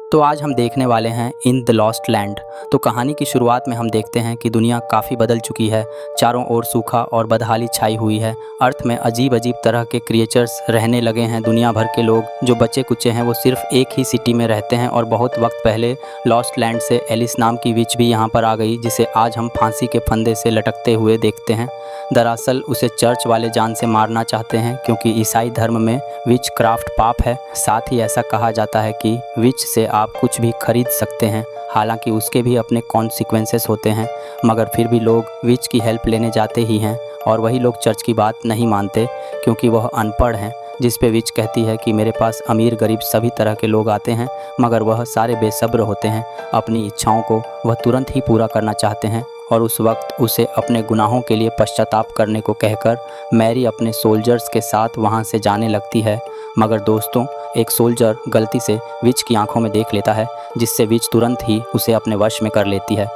तो आज हम देखने वाले हैं इन द लॉस्ट लैंड। तो कहानी की शुरुआत में हम देखते हैं कि दुनिया काफ़ी बदल चुकी है। चारों ओर सूखा और बदहाली छाई हुई है। अर्थ में अजीब अजीब तरह के क्रिएचर्स रहने लगे हैं। दुनिया भर के लोग जो बचे कुचे हैं वो सिर्फ एक ही सिटी में रहते हैं। और बहुत वक्त पहले लॉस्ट लैंड से एलिस नाम की विच भी यहाँ पर आ गई, जिसे आज हम फांसी के फंदे से लटकते हुए देखते हैं। दरअसल उसे चर्च वाले जान से मारना चाहते हैं, क्योंकि ईसाई धर्म में विच क्राफ्ट पाप है। साथ ही ऐसा कहा जाता है कि विच से आप कुछ भी खरीद सकते हैं, हालांकि उसके भी अपने कॉन्सिक्वेंसेस होते हैं। मगर फिर भी लोग विच की हेल्प लेने जाते ही हैं। और वही लोग चर्च की बात नहीं मानते, क्योंकि वह अनपढ़ हैं। जिस पे विच कहती है कि मेरे पास अमीर गरीब सभी तरह के लोग आते हैं, मगर वह सारे बेसब्र होते हैं। अपनी इच्छाओं को वह तुरंत ही पूरा करना चाहते हैं। और उस वक्त उसे अपने गुनाहों के लिए पश्चाताप करने को कहकर मैरी अपने सोल्जर्स के साथ वहां से जाने लगती है। मगर दोस्तों, एक सोल्जर गलती से विच की आंखों में देख लेता है, जिससे विच तुरंत ही उसे अपने वश में कर लेती है।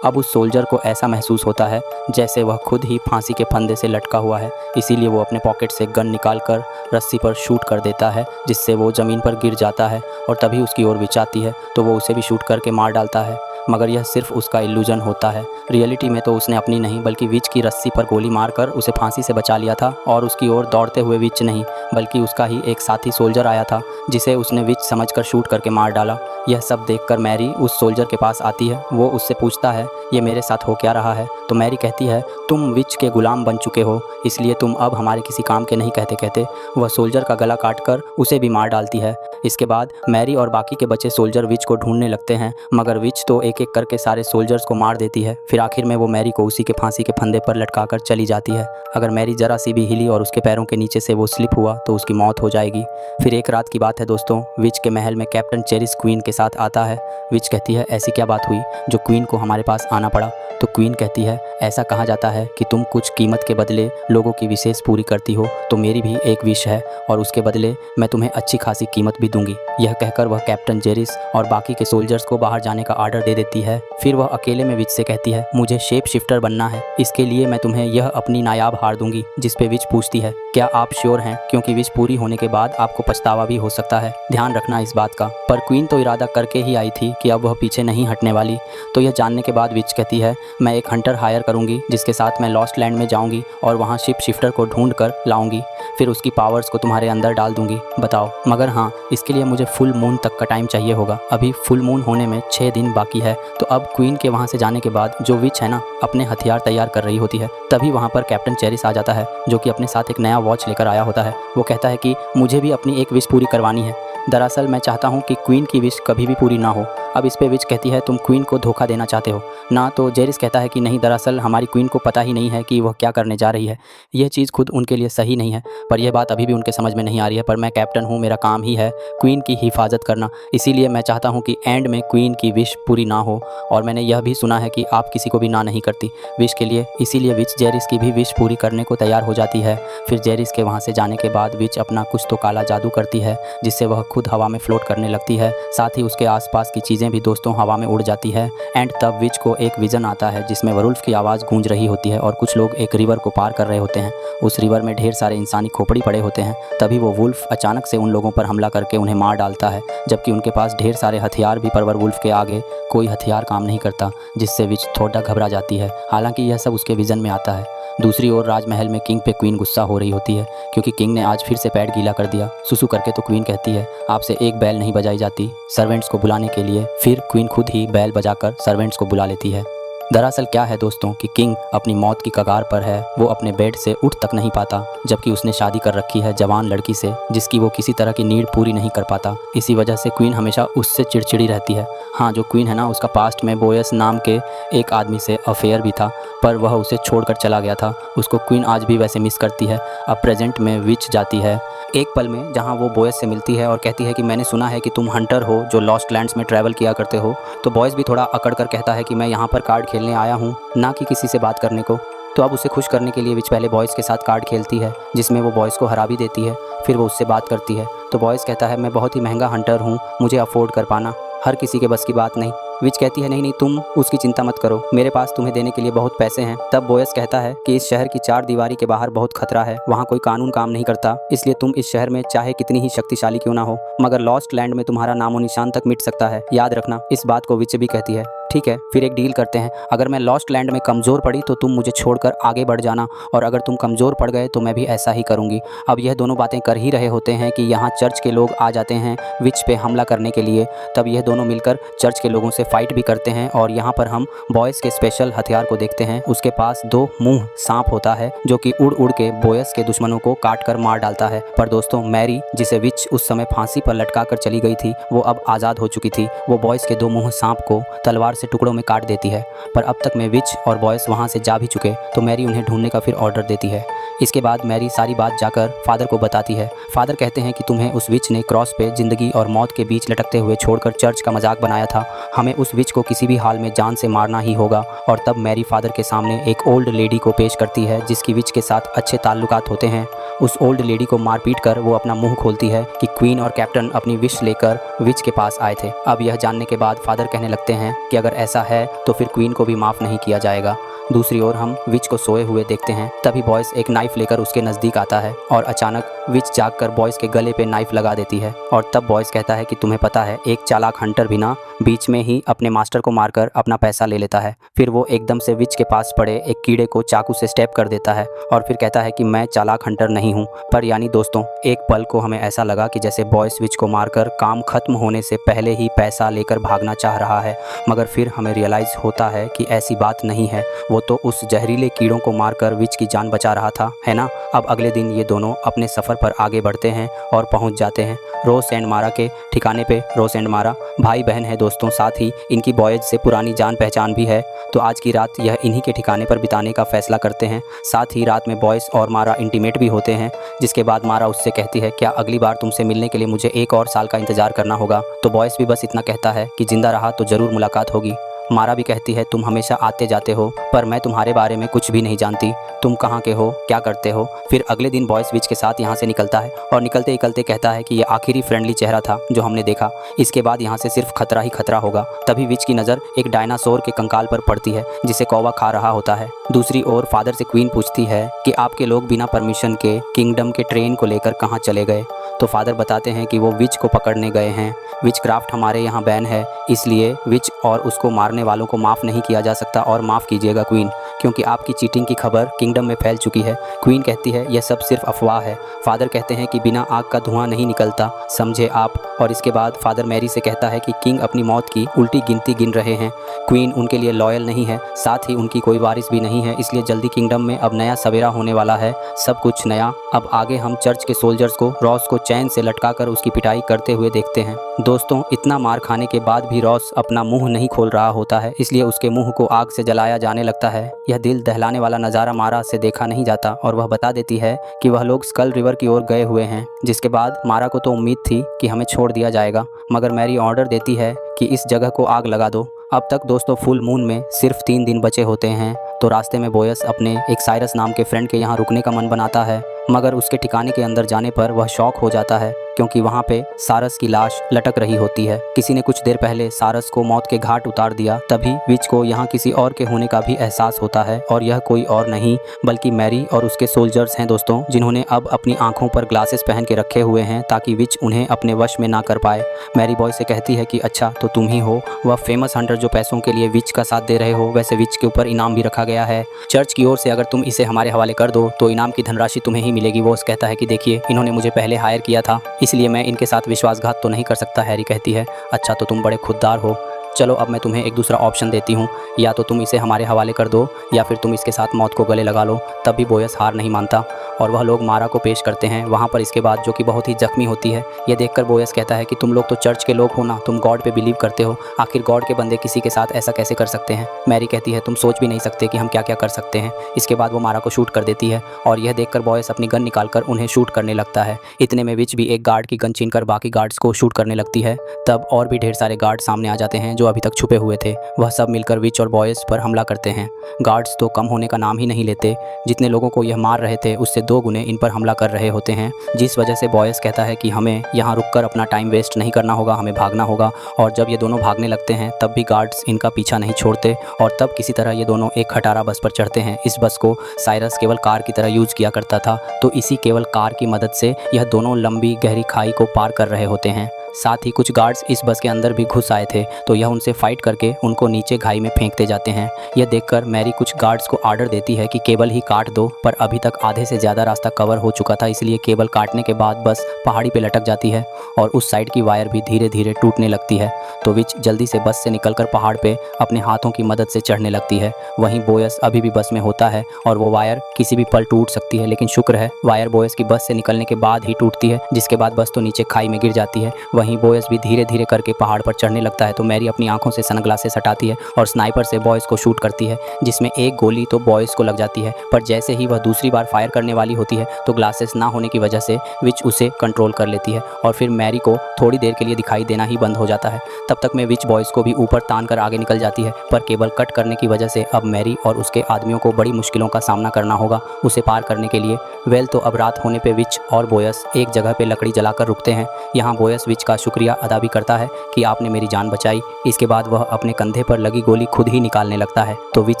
अब उस सोल्जर को ऐसा महसूस होता है जैसे वह खुद ही फांसी के फंदे से लटका हुआ है। इसीलिए वो अपने पॉकेट से गन निकालकर रस्सी पर शूट कर देता है, जिससे वो ज़मीन पर गिर जाता है। और तभी उसकी ओर विच आती है तो वो उसे भी शूट करके मार डालता है। मगर यह सिर्फ उसका इल्यूजन होता है। रियलिटी में तो उसने अपनी नहीं बल्कि विच की रस्सी पर गोली मारकर उसे फांसी से बचा लिया था। और उसकी ओर दौड़ते हुए विच नहीं बल्कि उसका ही एक साथी सोल्जर आया था, जिसे उसने विच समझकर शूट करके मार डाला। यह सब देखकर मैरी उस सोल्जर के पास आती है। वो उससे पूछता है, ये मेरे साथ हो क्या रहा है? तो मैरी कहती है, तुम विच के गुलाम बन चुके हो, इसलिए तुम अब हमारे किसी काम के नहीं। कहते कहते वह सोल्जर का गला काटकर उसे भी मार डालती है। इसके बाद मैरी और बाकी के बचे सोल्जर विच को ढूंढने लगते हैं, मगर विच तो एक एक करके सारे सोल्जर्स को मार देती है। फिर आखिर में वो मैरी को उसी के फांसी के फंदे पर लटकाकर चली जाती है। अगर मैरी जरा सी भी हिली और उसके पैरों के नीचे से वो स्लिप हुआ तो उसकी मौत हो जाएगी। फिर एक रात की बात है दोस्तों, विच के महल में कैप्टन चेरिस क्वीन के साथ आता है। विच कहती है, ऐसी क्या बात हुई जो क्वीन को हमारे पास आना पड़ा? तो क्वीन कहती है, ऐसा कहा जाता है कि तुम कुछ कीमत के बदले लोगों की विशेष पूरी करती हो, तो मेरी भी एक विश है और उसके बदले मैं तुम्हें अच्छी खासी कीमत भी दूंगी। यह कहकर वह कैप्टन जेरिस और बाकी के सोल्जर्स को बाहर जाने का आर्डर दे देती है। फिर वह अकेले में विच से कहती है, मुझे शेप शिफ्टर बनना है, इसके लिए मैं तुम्हें यह अपनी नायाब हार दूंगी। जिस पे विच पूछती है, क्या आप श्योर हैं? क्योंकि विश पूरी होने के बाद आपको पछतावा भी हो सकता है, ध्यान रखना इस बात का। पर क्वीन तो इरादा करके ही आई थी कि अब वह पीछे नहीं हटने वाली। तो यह जानने के बाद विच कहती है, मैं एक हंटर हायर करूंगी, जिसके साथ मैं लॉस्ट लैंड में जाऊंगी और वहां शिप शिफ्टर को ढूंढ कर लाऊंगी। फिर उसकी पावर्स को तुम्हारे अंदर डाल दूंगी। बताओ, मगर हाँ, इसके लिए मुझे फुल मून तक का टाइम चाहिए होगा। अभी फुल मून होने में 6 दिन बाकी है। तो अब क्वीन के वहाँ से जाने के बाद जो विच है ना, अपने हथियार तैयार कर रही होती है। तभी वहाँ पर कैप्टन चेरिस आ जाता है, जो कि अपने साथ एक नया वॉच लेकर आया होता है। वो कहता है कि मुझे भी अपनी एक विश पूरी करवानी है। दरअसल मैं चाहता हूँ कि क्वीन की विश कभी भी पूरी ना हो। अब इस पे विच कहती है, तुम क्वीन को धोखा देना चाहते हो ना? तो जेरिस कहता है कि नहीं, दरअसल हमारी क्वीन को पता ही नहीं है कि वह क्या करने जा रही है। यह चीज़ खुद उनके लिए सही नहीं है, पर यह बात अभी भी उनके समझ में नहीं आ रही है। पर मैं कैप्टन हूँ, मेरा काम ही है क्वीन की हिफाजत करना। इसीलिए मैं चाहता हूँ कि एंड में क्वीन की विश पूरी ना हो। और मैंने यह भी सुना है कि आप किसी को भी ना नहीं करती विश के लिए। इसीलिए विच जेरिस की भी विश पूरी करने को तैयार हो जाती है। फिर जेरिस के वहाँ से जाने के बाद विच अपना कुछ तो काला जादू करती है, जिससे वह खुद हवा में फ्लोट करने लगती है। साथ ही उसके आसपास की चीज़ें भी दोस्तों हवा में उड़ जाती है। एंड तब विच को एक विजन आता है, जिसमें वरुल्फ की आवाज़ गूंज रही होती है और कुछ लोग एक रिवर को पार कर रहे होते हैं। उस रिवर में ढेर सारे इंसानी खोपड़ी पड़े होते हैं। तभी वो वुल्फ अचानक से उन लोगों पर हमला करके उन्हें मार डालता है, जबकि उनके पास ढेर सारे हथियार भी, पर वुल्फ के आगे कोई हथियार काम नहीं करता, जिससे विच थोड़ा घबरा जाती है। हालांकि यह सब उसके विजन में आता है। दूसरी ओर राजमहल में किंग पे क्वीन गुस्सा हो रही होती है, क्योंकि किंग ने आज फिर से पैर गीला कर दिया सुसु करके। तो क्वीन कहती है, आपसे एक बैल नहीं बजाई जाती सर्वेंट्स को बुलाने के लिए। फिर क्वीन खुद ही बैल बजाकर सर्वेंट्स को बुला लेती है। दरअसल क्या है दोस्तों कि किंग अपनी मौत की कगार पर है। वो अपने बेड से उठ तक नहीं पाता, जबकि उसने शादी कर रखी है जवान लड़की से, जिसकी वो किसी तरह की नीड पूरी नहीं कर पाता। इसी वजह से क्वीन हमेशा उससे चिड़चिड़ी रहती है। हाँ, जो क्वीन है ना, उसका पास्ट में बोयस नाम के एक आदमी से अफेयर भी था, पर वह उसे छोड़कर चला गया था। उसको क्वीन आज भी वैसे मिस करती है। अब प्रेजेंट में विच जाती है एक पल में, जहाँ वो बॉयस से मिलती है और कहती है कि मैंने सुना है कि तुम हंटर हो जो लॉस्ट लैंड्स में ट्रैवल किया करते हो। तो बॉयस भी थोड़ा अकड़ कर कहता है कि मैं यहाँ पर कार्ड खेलने आया हूँ, ना कि किसी से बात करने को। तो अब उसे खुश करने के लिए विच पहले बॉयज़ के साथ कार्ड खेलती है, जिसमें वो बॉयज़ को हरा भी देती है। फिर वो उससे बात करती है। तो बॉयज़ कहता है, मैं बहुत ही महंगा हंटर हूँ, मुझे अफोर्ड कर पाना हर किसी के बस की बात नहीं। विच कहती है नहीं नहीं तुम उसकी चिंता मत करो, मेरे पास तुम्हें देने के लिए बहुत पैसे हैं। तब बोयस कहता है कि इस शहर की चार दीवारी के बाहर बहुत खतरा है, वहाँ कोई कानून काम नहीं करता, इसलिए तुम इस शहर में चाहे कितनी ही शक्तिशाली क्यों ना हो, मगर लॉस्ट लैंड में तुम्हारा नामो निशान तक मिट सकता है, याद रखना। इस बात को विच भी कहती है ठीक है, फिर एक डील करते हैं, अगर मैं लॉस्ट लैंड में कमज़ोर पड़ी तो तुम मुझे छोड़कर आगे बढ़ जाना, और अगर तुम कमज़ोर पड़ गए तो मैं भी ऐसा ही करूँगी। अब यह दोनों बातें कर ही रहे होते हैं कि यहाँ चर्च के लोग आ जाते हैं विच पे हमला करने के लिए। तब यह दोनों मिलकर चर्च के लोगों से फाइट भी करते हैं, और यहाँ पर हम बॉयस के स्पेशल हथियार को देखते हैं। उसके पास 2 मुँह सांप होता है जो कि उड़ उड़ के बॉयस के दुश्मनों को काट कर मार डालता है। पर दोस्तों मैरी, जिसे विच उस समय फांसी पर लटका कर चली गई थी, वो अब आज़ाद हो चुकी थी। वो बॉयस के 2 मुँह सांप को तलवार से टुकड़ों में काट देती है। पर अब तक में विच और बॉयस वहाँ से जा भी चुके, तो मैरी उन्हें ढूंढने का फिर ऑर्डर देती है। इसके बाद मैरी सारी बात जाकर फादर को बताती है। फादर कहते हैं कि तुम्हें उस विच ने क्रॉस पे ज़िंदगी और मौत के बीच लटकते हुए छोड़कर चर्च का मजाक बनाया था, हमें उस विच को किसी भी हाल में जान से मारना ही होगा। और तब मैरी फादर के सामने एक ओल्ड लेडी को पेश करती है जिसकी विच के साथ अच्छे ताल्लुकात होते हैं। उस ओल्ड लेडी को मार पीट कर वो अपना मुंह खोलती है कि क्वीन और कैप्टन अपनी विश लेकर विच के पास आए थे। अब यह जानने के बाद फादर कहने लगते हैं कि अगर ऐसा है तो फिर क्वीन को भी माफ़ नहीं किया जाएगा। दूसरी ओर हम विच को सोए हुए देखते हैं। तभी बॉयस एक नाइफ लेकर उसके नज़दीक आता है और अचानक विच जागकर बॉयस के गले पे नाइफ लगा देती है। और तब बॉयस कहता है कि तुम्हें पता है एक चालाक हंटर भी ना बीच में ही अपने मास्टर को मारकर अपना पैसा ले लेता है। फिर वो एकदम से विच के पास पड़े एक कीड़े को चाकू से स्टेप कर देता है और फिर कहता है कि मैं चालाक हंटर नहीं हूँ। पर यानी दोस्तों एक पल को हमें ऐसा लगा कि जैसे बॉयस विच को मारकर काम खत्म होने से पहले ही पैसा लेकर भागना चाह रहा है, मगर फिर हमें रियलाइज़ होता है कि ऐसी बात नहीं है, वो तो उस जहरीले कीड़ों को मारकर विच की जान बचा रहा था, है ना। अब अगले दिन ये दोनों अपने सफ़र पर आगे बढ़ते हैं और पहुंच जाते हैं रोस एंड मारा के ठिकाने पे। रोस एंड मारा भाई बहन है दोस्तों, साथ ही इनकी बॉयज से पुरानी जान पहचान भी है। तो आज की रात यह इन्हीं के ठिकाने पर बिताने का फैसला करते हैं। साथ ही रात में बॉयज और मारा इंटीमेट भी होते हैं, जिसके बाद मारा उससे कहती है क्या अगली बार तुमसे मिलने के लिए मुझे 1 और साल का इंतज़ार करना होगा। तो बॉयज भी बस इतना कहता है कि जिंदा रहा तो ज़रूर मुलाकात होगी। मारा भी कहती है तुम हमेशा आते जाते हो, पर मैं तुम्हारे बारे में कुछ भी नहीं जानती, तुम कहाँ के हो, क्या करते हो। फिर अगले दिन बॉयस विच के साथ यहाँ से निकलता है और निकलते निकलते कहता है कि ये आखिरी फ्रेंडली चेहरा था जो हमने देखा, इसके बाद यहाँ से सिर्फ खतरा ही खतरा होगा। तभी विच की नज़र एक डायनासोर के कंकाल पर पड़ती है जिसे कौवा खा रहा होता है। दूसरी ओर फादर से क्वीन पूछती है कि आपके लोग बिना परमिशन के किंगडम के ट्रेन को लेकर कहाँ चले गए। तो फादर बताते हैं कि वो विच को पकड़ने गए हैं। विच क्राफ्ट हमारे यहाँ बैन है, इसलिए विच और उसको मारने वालों को माफ़ नहीं किया जा सकता। और माफ़ कीजिएगा क्वीन, क्योंकि आपकी चीटिंग की खबर किंगडम में फैल चुकी है। क्वीन कहती है यह सब सिर्फ अफवाह है। फादर कहते हैं कि बिना आग का धुआं नहीं निकलता, समझे आप। और इसके बाद फादर मैरी से कहता है कि किंग अपनी मौत की उल्टी गिनती गिन रहे हैं, क्वीन उनके लिए लॉयल नहीं है, साथ ही उनकी कोई वारिस भी नहीं है, इसलिए जल्दी किंगडम में अब नया सवेरा होने वाला है, सब कुछ नया। अब आगे हम चर्च के सोल्जर्स को रॉस को चैन से लटकाकर उसकी पिटाई करते हुए देखते हैं। दोस्तों इतना मार खाने के बाद भी रॉस अपना मुंह नहीं खोल रहा होता है, इसलिए उसके मुंह को आग से जलाया जाने लगता है। यह दिल दहलाने वाला नज़ारा मारा से देखा नहीं जाता और वह बता देती है कि वह लोग स्कल रिवर की ओर गए हुए हैं। जिसके बाद मारा को तो उम्मीद थी कि हमें छोड़ दिया जाएगा, मगर मैरी ऑर्डर देती है कि इस जगह को आग लगा दो। अब तक दोस्तों फुल मून में सिर्फ 3 दिन बचे होते हैं। तो रास्ते में बोयस अपने एक साइरस नाम के फ्रेंड के यहाँ रुकने का मन बनाता है, मगर उसके ठिकाने के अंदर जाने पर वह शॉक हो जाता है क्योंकि वहाँ पे सारस की लाश लटक रही होती है। किसी ने कुछ देर पहले सारस को मौत के घाट उतार दिया। तभी विच को यहाँ किसी और के होने का भी एहसास होता है और यह कोई और नहीं बल्कि मैरी और उसके सोल्जर्स हैं दोस्तों, जिन्होंने अब अपनी आंखों पर ग्लासेस पहन के रखे हुए हैं ताकि विच उन्हें अपने वश में ना कर पाए। मैरी बॉय से कहती है कि अच्छा तो तुम ही हो वह फेमस हंटर जो पैसों के लिए विच का साथ दे रहे हो। वैसे विच के ऊपर इनाम भी रखा गया है चर्च की ओर से, अगर तुम इसे हमारे हवाले कर दो तो इनाम की धनराशि तुम्हें ही मिलेगी। वो कहता है कि देखिए इन्होंने मुझे पहले हायर किया था, इसलिए मैं इनके साथ विश्वासघात तो नहीं कर सकता। हैरी कहती है अच्छा तो तुम बड़े खुददार हो, चलो अब मैं तुम्हें एक दूसरा ऑप्शन देती हूँ, या तो तुम इसे हमारे हवाले कर दो या फिर तुम इसके साथ मौत को गले लगा लो। तब भी बोयस हार नहीं मानता और वह लोग मारा को पेश करते हैं वहाँ पर इसके बाद, जो कि बहुत ही जख्मी होती है। यह देखकर बोयस कहता है कि तुम लोग तो चर्च के लोग हो ना, तुम गॉड पे बिलीव करते हो, आखिर गॉड के बंदे किसी के साथ ऐसा कैसे कर सकते हैं। मैरी कहती है तुम सोच भी नहीं सकते कि हम क्या क्या कर सकते हैं। इसके बाद वो मारा को शूट कर देती है और यह देखकर बोयस अपनी गन निकालकर उन्हें शूट करने लगता है। इतने में विच भी एक गार्ड की गन छीनकर बाकी गार्ड्स को शूट करने लगती है। तब और भी ढेर सारे गार्ड सामने आ जाते हैं जो अभी तक छुपे हुए थे। वह सब मिलकर विच और बॉयस पर हमला करते हैं। गार्ड्स तो कम होने का नाम ही नहीं लेते, जितने लोगों को यह मार रहे थे उससे 2 गुने इन पर हमला कर रहे होते हैं, जिस वजह से बॉयस कहता है कि हमें यहाँ रुककर अपना टाइम वेस्ट नहीं करना होगा, हमें भागना होगा। और जब ये दोनों भागने लगते हैं तब भी गार्ड्स इनका पीछा नहीं छोड़ते और तब किसी तरह ये दोनों एक खटारा बस पर चढ़ते हैं। इस बस को साइरस केवल कार की तरह यूज़ किया करता था, तो इसी केवल कार की मदद से यह दोनों लंबी गहरी खाई को पार कर रहे होते हैं। साथ ही कुछ गार्ड्स इस बस के अंदर भी घुस आए थे, तो यह उनसे फाइट करके उनको नीचे खाई में फेंकते जाते हैं। यह देखकर मैरी कुछ गार्ड्स को आर्डर देती है कि केबल ही काट दो, पर अभी तक आधे से ज़्यादा रास्ता कवर हो चुका था, इसलिए केबल काटने के बाद बस पहाड़ी पे लटक जाती है और उस साइड की वायर भी धीरे धीरे टूटने लगती है। तो विच जल्दी से बस से निकलकर पहाड़ पे अपने हाथों की मदद से चढ़ने लगती है। वहीं बोयस अभी भी बस में होता है और वो वायर किसी भी पल टूट सकती है, लेकिन शुक्र है वायर बोयस की बस से निकलने के बाद ही टूटती है, जिसके बाद बस तो नीचे खाई में गिर जाती है। वहीं बॉयस भी धीरे धीरे करके पहाड़ पर चढ़ने लगता है, तो मैरी अपनी आंखों से सनग्लासेस हटाती है और स्नाइपर से बॉयस को शूट करती है, जिसमें एक गोली तो बॉयस को लग जाती है, पर जैसे ही वह दूसरी बार फायर करने वाली होती है तो ग्लासेस ना होने की वजह से विच उसे कंट्रोल कर लेती है और फिर मैरी को थोड़ी देर के लिए दिखाई देना ही बंद हो जाता है। तब तक में विच बॉयस को भी ऊपर तान कर आगे निकल जाती है, पर केबल कट करने की वजह से अब मैरी और उसके आदमियों को बड़ी मुश्किलों का सामना करना होगा उसे पार करने के लिए। वेल, तो अब रात होने पे विच और बॉयस एक जगह पे लकड़ी जलाकर रुकते हैं। यहाँ बॉयस विच का शुक्रिया अदा भी करता है कि आपने मेरी जान बचाई। इसके बाद वह अपने कंधे पर लगी गोली खुद ही निकालने लगता है, तो विच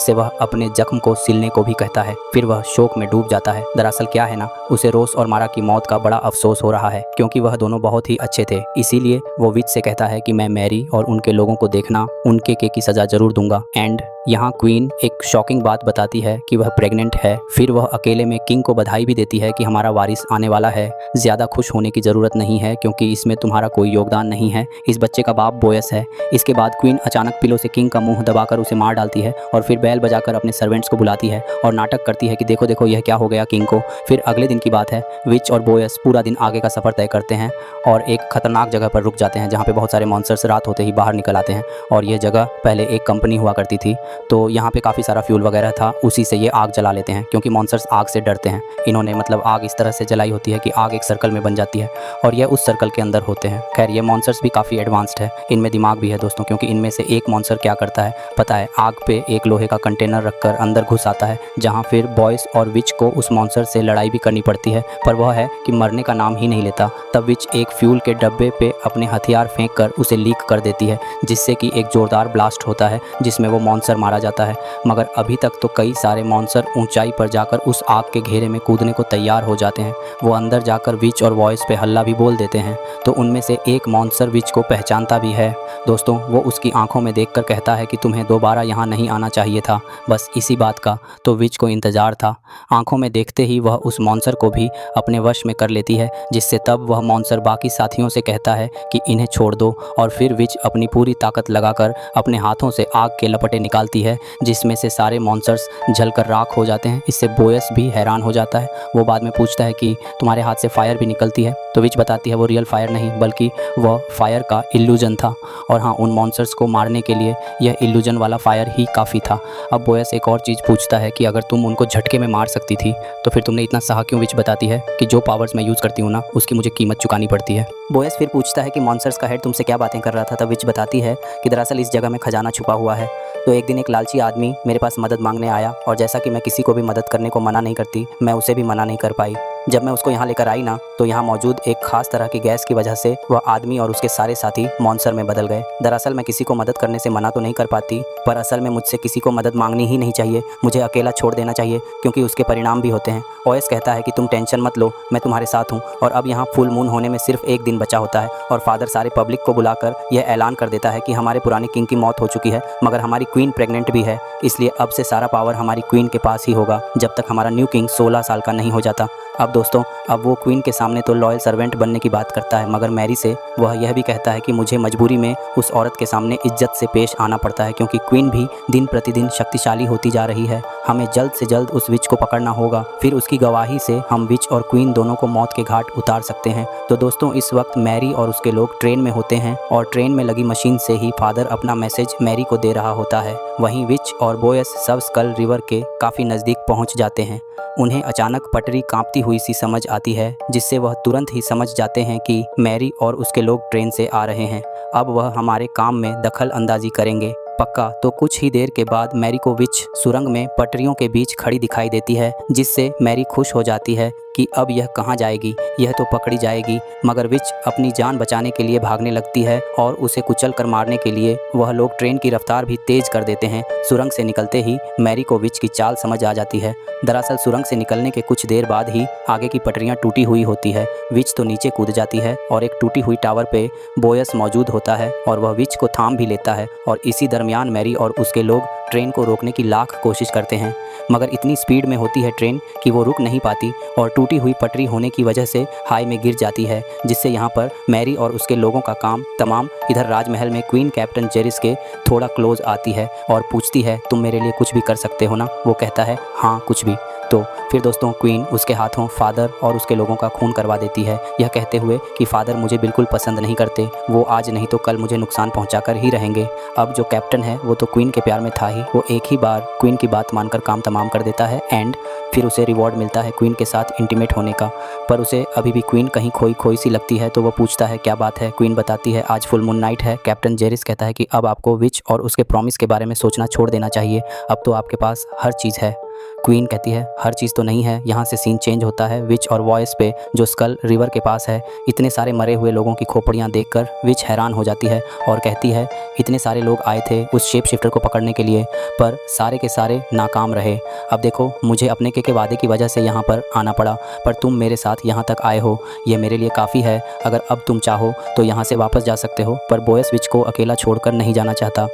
से वह अपने जख्म को सिलने को भी कहता है। फिर वह शोक में डूब जाता है। दरअसल क्या है ना, उसे रोस और मारा की मौत का बड़ा अफसोस हो रहा है, क्योंकि वह दोनों बहुत ही अच्छे थे। इसीलिए वो विच से कहता है कि मैं मैरी और उनके लोगों को देखना, उनके की सजा जरूर दूंगा। एंड यहाँ क्वीन एक शॉकिंग बात बताती है कि वह प्रेग्नेंट है। फिर वह अकेले में किंग को बधाई भी देती है कि हमारा वारिस आने वाला है, ज़्यादा खुश होने की ज़रूरत नहीं है क्योंकि इसमें तुम्हारा कोई योगदान नहीं है, इस बच्चे का बाप बॉयस है। इसके बाद क्वीन अचानक पिलो से किंग का मुंह दबाकर उसे मार डालती है और फिर बैल बजाकर अपने सर्वेंट्स को बुलाती है और नाटक करती है कि देखो देखो यह क्या हो गया किंग को। फिर अगले दिन की बात है, विच और बॉयस पूरा दिन आगे का सफ़र तय करते हैं और एक खतरनाक जगह पर रुक जाते हैं जहाँ पे बहुत सारे मॉन्स्टर्स रात होते ही बाहर निकल आते हैं। और यह जगह पहले एक कंपनी हुआ करती थी, तो यहाँ पे काफ़ी सारा फ्यूल वगैरह था, उसी से ये आग जला लेते हैं क्योंकि मॉन्स्टर्स आग से डरते हैं। इन्होंने मतलब आग इस तरह से जलाई होती है कि आग एक सर्कल में बन जाती है और यह उस सर्कल के अंदर होते हैं। खैर, ये मॉन्स्टर्स भी काफ़ी एडवांस्ड है, इनमें दिमाग भी है दोस्तों, क्योंकि इनमें से एक मॉन्स्टर क्या करता है पता है, आग पे एक लोहे का कंटेनर रखकर अंदर घुस आता है, जहाँ फिर बॉयस और विच को उस मॉन्स्टर से लड़ाई भी करनी पड़ती है, पर वह है कि मरने का नाम ही नहीं लेता। तब विच एक फ्यूल के डब्बे पे अपने हथियार फेंक कर उसे लीक कर देती है, जिससे कि एक जोरदार ब्लास्ट होता है जिसमें वो मॉन्स्टर मारा जाता है। मगर अभी तक तो कई सारे मॉन्स्टर ऊंचाई पर जाकर उस आग के घेरे में कूदने को तैयार हो जाते हैं। वो अंदर जाकर विच और वॉइस पे हल्ला भी बोल देते हैं, तो उनमें से एक मॉन्स्टर विच को पहचानता भी है दोस्तों। वो उसकी आंखों में देखकर कहता है कि तुम्हें दोबारा यहाँ नहीं आना चाहिए था, बस इसी बात का तो विच को इंतज़ार था। आंखों में देखते ही वह उस मॉन्स्टर को भी अपने वश में कर लेती है, जिससे तब वह मॉन्स्टर बाकी साथियों से कहता है कि इन्हें छोड़ दो, और फिर विच अपनी पूरी ताकत लगाकर अपने हाथों से आग के लपटे निकालती है, जिसमें से सारे मॉन्स्टर्स जलकर राख हो जाते हैं। इससे बॉयस भी हैरान हो जाता है। वो बाद में पूछता है कि तुम्हारे हाथ से फायर भी निकलती है, तो विच बताती है वो रियल फायर नहीं बल्कि वह फायर का इल्यूजन था, और हाँ, उन मॉन्स्टर्स को मारने के लिए यह इल्यूजन वाला फायर ही काफ़ी था। अब बॉयस एक और चीज़ पूछता है कि अगर तुम उनको झटके में मार सकती थी तो फिर तुमने इतना सहा क्यों। विच बताती है कि जो पावर्स मैं यूज़ करती हूँ ना, उसकी मुझे कीमत चुकानी पड़ती है। बॉयस फिर पूछता है कि मॉन्स्टर्स का हेड तुमसे क्या बातें कर रहा था, तब विच बताती है कि दरअसल इस जगह में खजाना छुपा हुआ है। तो एक दिन एक लालची आदमी मेरे पास मदद मांगने आया, और जैसा कि मैं किसी को भी मदद करने को मना नहीं करती, मैं उसे भी मना नहीं कर पाई। जब मैं उसको यहाँ लेकर आई ना, तो यहाँ मौजूद एक खास तरह की गैस की वजह से वह आदमी और उसके सारे साथी मॉन्स्टर में बदल गए। दरअसल मैं किसी को मदद करने से मना तो नहीं कर पाती, पर असल में मुझसे किसी को मदद मांगनी ही नहीं चाहिए, मुझे अकेला छोड़ देना चाहिए, क्योंकि उसके परिणाम भी होते हैं। ओएस कहता है कि तुम टेंशन मत लो, मैं तुम्हारे साथ हूँ। और अब यहाँ फुल मून होने में सिर्फ एक दिन बचा होता है, और फादर सारे पब्लिक को बुलाकर यह ऐलान कर देता है कि हमारे पुराने किंग की मौत हो चुकी है, मगर हमारी क्वीन प्रेग्नेंट भी है, इसलिए अब से सारा पावर हमारी क्वीन के पास ही होगा जब तक हमारा न्यू किंग 16 साल का नहीं हो जाता। अब दोस्तों, अब वो क्वीन के सामने तो लॉयल सर्वेंट बनने की बात करता है, मगर मैरी से वह यह भी कहता है कि मुझे मजबूरी में उस औरत के सामने इज्जत से पेश आना पड़ता है, क्योंकि क्वीन भी दिन प्रतिदिन शक्तिशाली होती जा रही है। हमें जल्द से जल्द उस विच को पकड़ना होगा, फिर उसकी गवाही से हम विच और क्वीन दोनों को मौत के घाट उतार सकते हैं। तो दोस्तों, इस वक्त मैरी और उसके लोग ट्रेन में होते हैं, और ट्रेन में लगी मशीन से ही फादर अपना मैसेज मैरी को दे रहा होता है। वहीं विच और बॉयस सब स्कल रिवर के काफ़ी नज़दीक पहुंच जाते हैं। उन्हें अचानक पटरी कांपती हुई सी समझ आती है, जिससे वह तुरंत ही समझ जाते हैं कि मैरी और उसके लोग ट्रेन से आ रहे हैं। अब वह हमारे काम में दखल अंदाजी करेंगे पक्का। तो कुछ ही देर के बाद मैरी को विच सुरंग में पटरियों के बीच खड़ी दिखाई देती है, जिससे मैरी खुश हो जाती है कि अब यह कहाँ जाएगी, यह तो पकड़ी जाएगी। मगर विच अपनी जान बचाने के लिए भागने लगती है और उसे कुचल कर मारने के लिए वह लोग ट्रेन की रफ्तार भी तेज कर देते हैं। सुरंग से निकलते ही मैरी को विच की चाल समझ आ जाती है। दरअसल सुरंग से निकलने के कुछ देर बाद ही आगे की पटरियां टूटी हुई होती है। विच तो नीचे कूद जाती है और एक टूटी हुई टावर पे बोयस मौजूद होता है और वह विच को थाम भी लेता है। और इसी दरमियान मैरी और उसके लोग ट्रेन को रोकने की लाख कोशिश करते हैं, मगर इतनी स्पीड में होती है ट्रेन कि वो रुक नहीं पाती और टूटी हुई पटरी होने की वजह से हाई में गिर जाती है, जिससे यहाँ पर मैरी और उसके लोगों का काम तमाम। इधर राजमहल में क्वीन कैप्टन जेरिस के थोड़ा क्लोज आती है और पूछती है, तुम मेरे लिए कुछ भी कर सकते हो ना? वो कहता है, हाँ कुछ भी। तो फिर दोस्तों क्वीन उसके हाथों फादर और उसके लोगों का खून करवा देती है, यह कहते हुए कि फादर मुझे बिल्कुल पसंद नहीं करते, वो आज नहीं तो कल मुझे नुकसान पहुंचा कर ही रहेंगे। अब जो कैप्टन है वो तो क्वीन के प्यार में था ही, वो एक ही बार क्वीन की बात मानकर काम तमाम कर देता है एंड फिर उसे रिवॉर्ड मिलता है क्वीन के साथ इंटीमेट होने का। पर उसे अभी भी क्वीन कहीं खोई खोई सी लगती है, तो वो पूछता है क्या बात है। क्वीन बताती है आज फुल मून नाइट है। कैप्टन जेरिस कहता है कि अब आपको विच और उसके प्रॉमिस के बारे में सोचना छोड़ देना चाहिए, अब तो आपके पास हर चीज़ है। क्वीन कहती है हर चीज़ तो नहीं है। यहाँ से सीन चेंज होता है विच और वॉइस पे जो स्कल रिवर के पास है। इतने सारे मरे हुए लोगों की खोपड़ियाँ देखकर विच हैरान हो जाती है और कहती है इतने सारे लोग आए थे उस शेप शिफ्टर को पकड़ने के लिए, पर सारे के सारे नाकाम रहे। अब देखो मुझे अपने के वादे की वजह से यहाँ पर आना पड़ा, पर तुम मेरे साथ यहाँ तक आए हो, ये मेरे लिए काफ़ी है। अगर अब तुम चाहो तो यहाँ से वापस जा सकते हो। पर बोयस विच को अकेला छोड़कर नहीं जाना चाहता।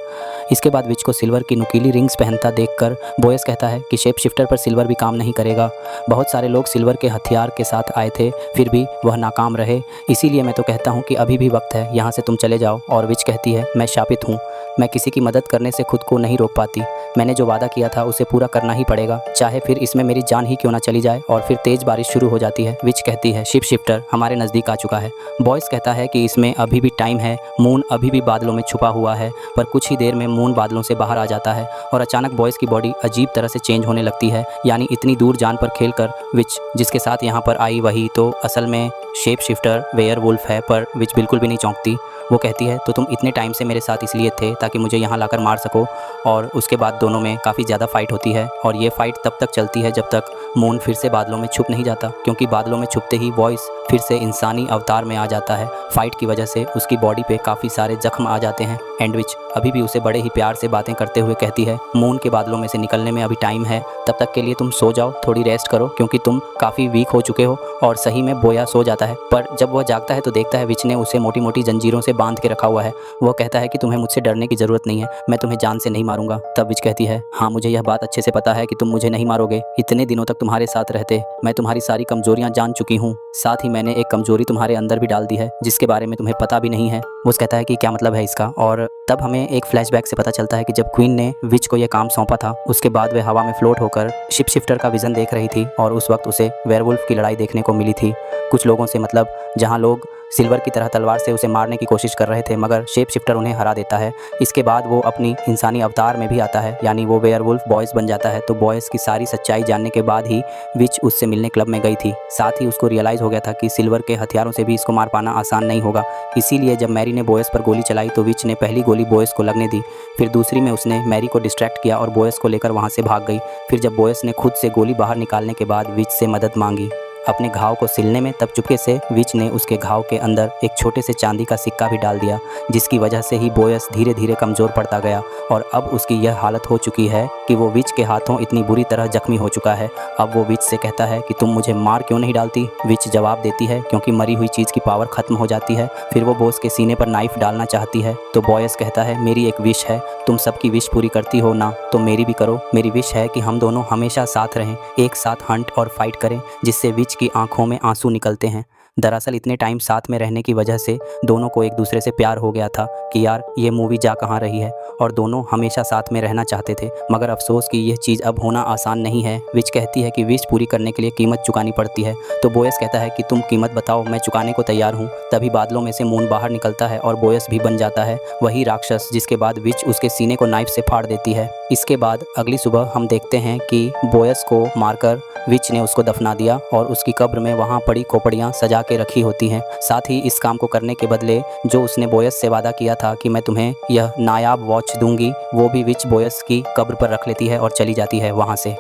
इसके बाद विच को सिल्वर की नुकीली रिंग्स पहनता देखकर बोयस कहता है कि शेप शिफ्टर पर सिल्वर भी काम नहीं करेगा। बहुत सारे लोग सिल्वर के हथियार के साथ आए थे, फिर भी वह नाकाम रहे। इसीलिए मैं तो कहता हूँ कि अभी भी वक्त है, यहाँ से तुम चले जाओ। और विच कहती है मैं शापित हूँ, मैं किसी की मदद करने से खुद को नहीं रोक पाती। मैंने जो वादा किया था उसे पूरा करना ही पड़ेगा, चाहे फिर इसमें मेरी जान ही क्यों ना चली जाए। और फिर तेज बारिश शुरू हो जाती है। विच कहती है शिप शिफ्टर हमारे नज़दीक आ चुका है। बॉयस कहता है कि इसमें अभी भी टाइम है, मून अभी भी बादलों में छुपा हुआ है। पर कुछ ही देर में मून बादलों से बाहर आ जाता है और अचानक बॉयस की बॉडी अजीब तरह से चेंज होने लगती है। यानी इतनी दूर जान पर खेलकर विच जिसके साथ यहाँ पर आई वही तो असल में शेप शिफ्टर वेयरवुल्फ है। पर विच बिल्कुल भी नहीं चौंकती। वो कहती है तो तुम इतने टाइम से मेरे साथ इसलिए थे ताकि मुझे यहाँ लाकर मार सको। और उसके बाद दोनों में काफ़ी ज़्यादा फाइट होती है और ये फाइट तब तक चलती है जब तक मून फिर से बादलों में छुप नहीं जाता, क्योंकि बादलों में छुपते ही वॉइस फिर से इंसानी अवतार में आ जाता है। फाइट की वजह से उसकी बॉडी पे काफ़ी सारे जख्म आ जाते हैं एंड विच अभी भी उसे बड़े ही प्यार से बातें करते हुए कहती है मून के बादलों में से निकलने में अभी टाइम है, तब तक के लिए तुम सो जाओ, थोड़ी रेस्ट करो, क्योंकि तुम काफ़ी वीक हो चुके हो। और सही में बोया सो जाता है, पर जब वह जागता है तो देखता है विच ने उसे मोटी मोटी जंजीरों से बांध के रखा हुआ है। वह कहता है कि तुम्हें मुझसे डरने की ज़रूरत नहीं है, मैं तुम्हें जान से नहीं मारूंगा। तब विच कहती है हाँ मुझे यह बात अच्छे से पता है कि तुम मुझे नहीं मारोगे, इतने दिनों तक तुम्हारे साथ रहते मैं तुम्हारी सारी कमजोरियां जान चुकी हूँ, साथ ही मैंने एक कमजोरी तुम्हारे अंदर भी डाल दी है जिसके बारे में तुम्हें पता भी नहीं है। वो कहता है कि क्या मतलब है इसका। और तब हमें एक फ्लैशबैक से पता चलता है कि जब क्वीन ने विच को यह काम सौंपा था उसके बाद वह हवा में फ्लोट होकर शिप शिफ्टर का विजन देख रही थी और उस वक्त उसे वेयरवुल्फ की लड़ाई देखने को मिली थी कुछ लोगों से, मतलब जहां लोग सिल्वर की तरह तलवार से उसे मारने की कोशिश कर रहे थे, मगर शेप शिफ्टर उन्हें हरा देता है। इसके बाद वो अपनी इंसानी अवतार में भी आता है, यानी वो वेयरवुल्फ बॉयस बन जाता है। तो बॉयस की सारी सच्चाई जानने के बाद ही विच उससे मिलने क्लब में गई थी। साथ ही उसको रियलाइज़ हो गया था कि सिल्वर के हथियारों से भी इसको मार पाना आसान नहीं होगा। इसीलिए जब मैरी ने बॉयस पर गोली चलाई तो विच ने पहली गोली बॉयस को लगने दी, फिर दूसरी में उसने मैरी को डिस्ट्रैक्ट किया और बॉयस को लेकर वहाँ से भाग गई। फिर जब बॉयस ने खुद से गोली बाहर निकालने के बाद विच से मदद मांगी अपने घाव को सिलने में, तब चुपके से विच ने उसके घाव के अंदर एक छोटे से चांदी का सिक्का भी डाल दिया, जिसकी वजह से ही बॉयस धीरे धीरे कमज़ोर पड़ता गया और अब उसकी यह हालत हो चुकी है कि वो विच के हाथों इतनी बुरी तरह जख्मी हो चुका है। अब वो विच से कहता है कि तुम मुझे मार क्यों नहीं डालती। विच जवाब देती है क्योंकि मरी हुई चीज़ की पावर ख़त्म हो जाती है। फिर वो बॉस के सीने पर नाइफ डालना चाहती है तो बॉयस कहता है मेरी एक विश है, तुम सबकी विश पूरी करती हो ना तो मेरी भी करो। मेरी विश है कि हम दोनों हमेशा साथ रहें, एक साथ हंट और फाइट करें, जिससे विच की आंखों में आंसू निकलते हैं। दरअसल इतने टाइम साथ में रहने की वजह से दोनों को एक दूसरे से प्यार हो गया था कि यार ये मूवी जा कहाँ रही है, और दोनों हमेशा साथ में रहना चाहते थे। मगर अफसोस कि यह चीज़ अब होना आसान नहीं है। विच कहती है कि विश पूरी करने के लिए कीमत चुकानी पड़ती है, तो बोयस कहता है कि तुम कीमत बताओ, मैं चुकाने को तैयार हूँ। तभी बादलों में से मून बाहर निकलता है और बोयस भी बन जाता है वही राक्षस, जिसके बाद विच उसके सीने को नाइफ से फाड़ देती है। इसके बाद अगली सुबह हम देखते हैं कि बोयस को मारकर विच ने उसको दफना दिया और उसकी कब्र में वहाँ पड़ी खोपड़ियाँ सजा के रखी होती हैं। साथ ही इस काम को करने के बदले जो उसने बोयस से वादा किया था कि मैं तुम्हें यह नायाब वॉच दूंगी, वो भी विच बोयस की कब्र पर रख लेती है और चली जाती है वहाँ से।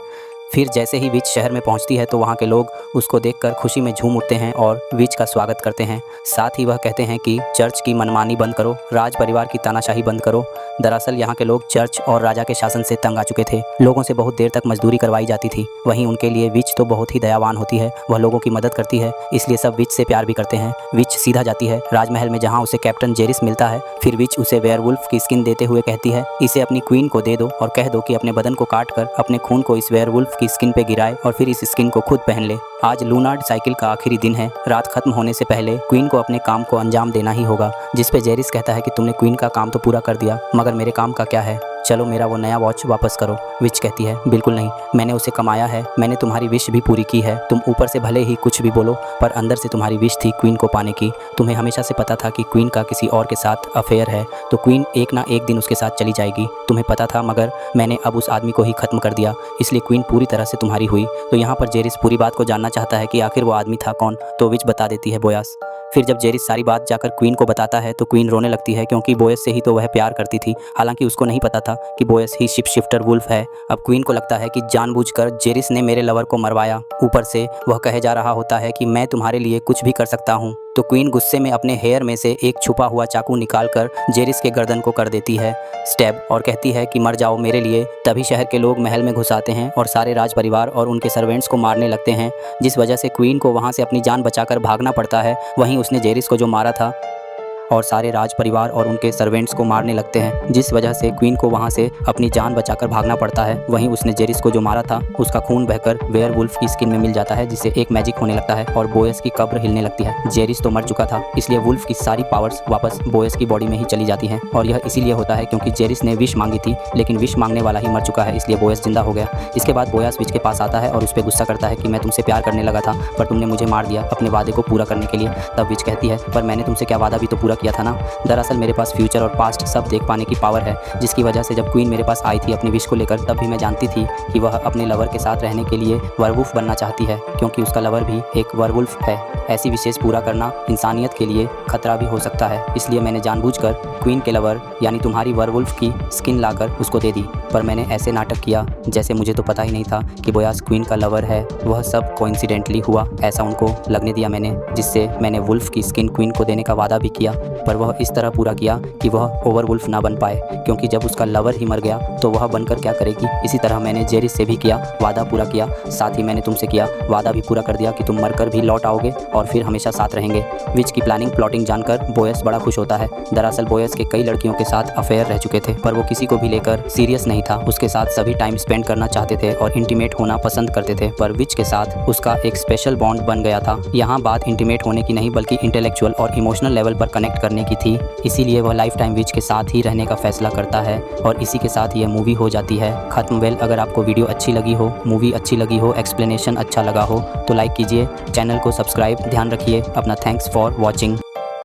फिर जैसे ही विच शहर में पहुंचती है तो वहाँ के लोग उसको देखकर खुशी में झूम उठते हैं और विच का स्वागत करते हैं। साथ ही वह कहते हैं कि चर्च की मनमानी बंद करो, राज परिवार की तानाशाही बंद करो। दरअसल यहाँ के लोग चर्च और राजा के शासन से तंग आ चुके थे। लोगों से बहुत देर तक मजदूरी करवाई जाती थी। वहीं उनके लिए विच तो बहुत ही दयावान होती है, वह लोगों की मदद करती है, इसलिए सब विच से प्यार भी करते हैं। विच सीधा जाती है राजमहल में जहाँ उसे कैप्टन जेरिस मिलता है। फिर विच उसे वेयरवुल्फ की स्किन देते हुए कहती है इसे अपनी क्वीन को दे दो और कह दो कि अपने बदन को काट कर अपने खून को इस वेयरवुल्फ की स्किन पे गिराए और फिर इस स्किन को खुद पहन ले। आज लूनार्ड साइकिल का आखिरी दिन है। रात खत्म होने से पहले क्वीन को अपने काम को अंजाम देना ही होगा। जिस पे जेरिस कहता है कि तुमने क्वीन का काम तो पूरा कर दिया, मगर मेरे काम का क्या है? चलो मेरा वो नया वॉच वापस करो। विच कहती है बिल्कुल नहीं, मैंने उसे कमाया है, मैंने तुम्हारी विश भी पूरी की है। तुम ऊपर से भले ही कुछ भी बोलो पर अंदर से तुम्हारी विश थी क्वीन को पाने की। तुम्हें हमेशा से पता था कि क्वीन का किसी और के साथ अफेयर है, तो क्वीन एक ना एक दिन उसके साथ चली जाएगी। तुम्हें पता था, मगर मैंने अब उस आदमी को ही खत्म कर दिया, इसलिए क्वीन पूरी तरह से तुम्हारी हुई। तो यहाँ पर जेरिस पूरी बात को जानना चाहता है कि आखिर वो आदमी था कौन, तो विच बता देती है बोयास। फिर जब जेरिस सारी बात जाकर क्वीन को बताता है तो क्वीन रोने लगती है, क्योंकि बोयस से ही तो वह प्यार करती थी। हालांकि उसको नहीं पता था कि बोयस ही शिप शिफ्टर वुल्फ है। अब क्वीन को लगता है कि जानबूझकर जेरिस ने मेरे लवर को मरवाया। ऊपर से वह कहे जा रहा होता है कि मैं तुम्हारे लिए कुछ भी कर सकता हूँ। तो क्वीन गुस्से में अपने हेयर में से एक छुपा हुआ चाकू निकालकर जेरिस के गर्दन को कर देती है स्टैब और कहती है कि मर जाओ मेरे लिए। तभी शहर के लोग महल में घुस आते हैं और सारे राज परिवार और उनके सर्वेंट्स को मारने लगते हैं, जिस वजह से क्वीन को वहाँ से अपनी जान बचाकर भागना पड़ता है। वहीं उसने जेरिस को जो मारा था और सारे राज परिवार और उनके सर्वेंट्स को मारने लगते हैं, जिस वजह से क्वीन को वहां से अपनी जान बचाकर भागना पड़ता है। वहीं उसने जेरिस को जो मारा था उसका खून बहकर वेयरवुल्फ की स्किन में मिल जाता है, जिससे एक मैजिक होने लगता है और बोयस की कब्र हिलने लगती है। जेरिस तो मर चुका था, इसलिए वुल्फ की सारी पावर्स वापस बोयस की बॉडी में ही चली जाती हैं। और यह इसीलिए होता है क्योंकि जेरिस ने विश मांगी थी, लेकिन विश मांगने वाला ही मर चुका है, इसलिए बोयस जिंदा हो गया। इसके बाद बोयस विच के पास आता है और उस पर गुस्सा करता है कि मैं तुमसे प्यार करने लगा था, पर तुमने मुझे मार दिया अपने वादे को पूरा करने के लिए। तब विच कहती है पर मैंने तुमसे क्या वादा भी तो पूरा किया था ना। दरअसल मेरे पास फ्यूचर और पास्ट सब देख पाने की पावर है, जिसकी वजह से जब क्वीन मेरे पास आई थी अपनी विश को लेकर, तब भी मैं जानती थी कि वह अपने लवर के साथ रहने के लिए वर्वुल्फ बनना चाहती है, क्योंकि उसका लवर भी एक वर्वुल्फ है। ऐसी विशेष पूरा करना इंसानियत के लिए खतरा भी हो सकता है, इसलिए मैंने जानबूझकर क्वीन के लवर यानी तुम्हारी वर्वुल्फ की स्किन लाकर उसको दे दी। पर मैंने ऐसे नाटक किया जैसे मुझे तो पता ही नहीं था कि बोयास क्वीन का लवर है। वह सब कोइंसिडेंटली हुआ, ऐसा उनको लगने दिया मैंने, जिससे मैंने वुल्फ की स्किन क्वीन को देने का वादा भी किया, पर वह इस तरह पूरा किया कि वह ओवरवुल्फ ना बन पाए, क्योंकि जब उसका लवर ही मर गया तो वह बनकर क्या करेगी। इसी तरह मैंने जेरिस से भी किया, वादा पूरा किया, साथ ही मैंने तुमसे किया, वादा भी पूरा कर दिया कि तुम मरकर भी लौट आओगे और फिर हमेशा साथ रहेंगे। विच की प्लानिंग जानकर बोयस बड़ा खुश होता है। दरअसल बोयस के कई लड़कियों के साथ अफेयर रह चुके थे, पर वो किसी को भी लेकर सीरियस नहीं था। उसके साथ सभी टाइम स्पेंड करना चाहते थे और इंटीमेट होना पसंद करते थे, पर विच के साथ उसका एक स्पेशल बॉन्ड बन गया था। यहाँ बात इंटीमेट होने की नहीं बल्कि इंटेलेक्चुअल और इमोशनल लेवल पर कनेक्ट करने की थी। इसीलिए वह लाइफ टाइम विच के साथ ही रहने का फैसला करता है और इसी के साथ यह मूवी हो जाती है खत्म। वेल, अगर आपको वीडियो अच्छी लगी हो, मूवी अच्छी लगी हो, एक्सप्लेनेशन अच्छा लगा हो तो लाइक कीजिए, चैनल को सब्सक्राइब। ध्यान रखिए अपना। Thanks for watching.